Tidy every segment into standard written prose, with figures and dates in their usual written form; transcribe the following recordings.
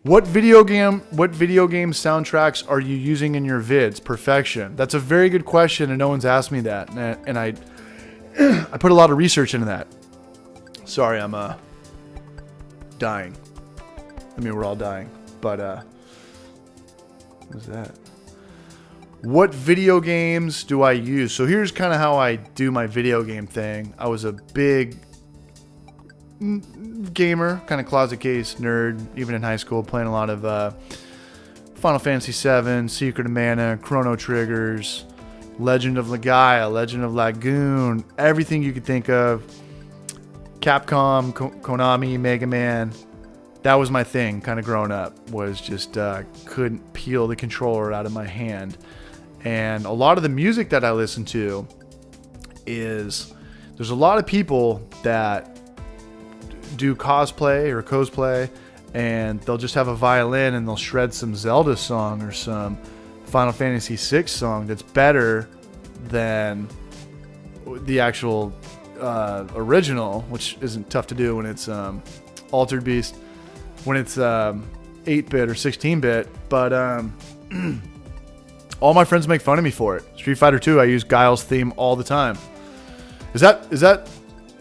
What video game soundtracks are you using in your vids? Perfection. That's a very good question, and no one's asked me that. And I I put a lot of research into that. Sorry, I'm dying. I mean, we're all dying, but what's that? What video games do I use? So here's kind of how I do my video game thing. I was a big gamer, kind of closet case nerd, even in high school, playing a lot of Final Fantasy VII, Secret of Mana, Chrono Triggers, Legend of Legaia, Legend of Lagoon, everything you could think of. Capcom, Konami, Mega Man. That was my thing kind of growing up, was just couldn't peel the controller out of my hand. And a lot of the music that I listen to is, there's a lot of people that do cosplay or cosplay, and they'll just have a violin and they'll shred some Zelda song or some Final Fantasy VI song that's better than the actual original, which isn't tough to do when it's Altered Beast, when it's 8-bit or 16-bit. But all my friends make fun of me for it. Street Fighter 2, I use Guile's theme all the time. Is that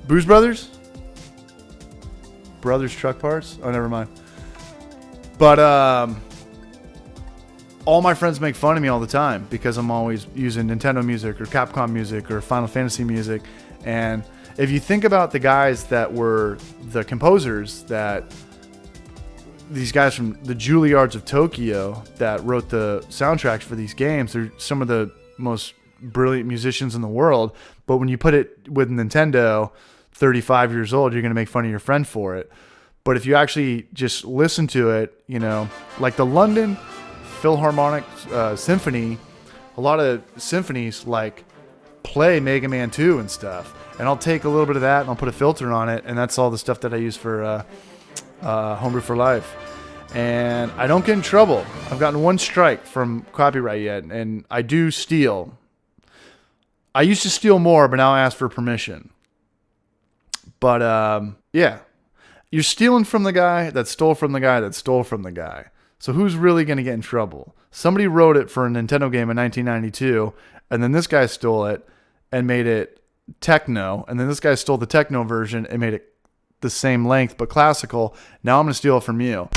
Booze Brothers? Brothers Truck Parts? Oh, never mind. But all my friends make fun of me all the time because I'm always using Nintendo music or Capcom music or Final Fantasy music. And if you think about the guys that were the composers, that these guys from the Juilliards of Tokyo that wrote the soundtracks for these games, they're some of the most brilliant musicians in the world. But when you put it with Nintendo, 35 years old, you're going to make fun of your friend for it. But if you actually just listen to it, you know, like the London Philharmonic Symphony, a lot of symphonies like play Mega Man 2 and stuff. And I'll take a little bit of that and I'll put a filter on it, and that's all the stuff that I use for Homebrew for Life. And I don't get in trouble. I've gotten one strike from copyright yet, and I do steal. I used to steal more, but now I ask for permission. But yeah, you're stealing from the guy that stole from the guy that stole from the guy. So who's really going to get in trouble? Somebody wrote it for a Nintendo game in 1992, and then this guy stole it and made it techno, and then this guy stole the techno version and made it the same length but classical. Now I'm going to steal it from you.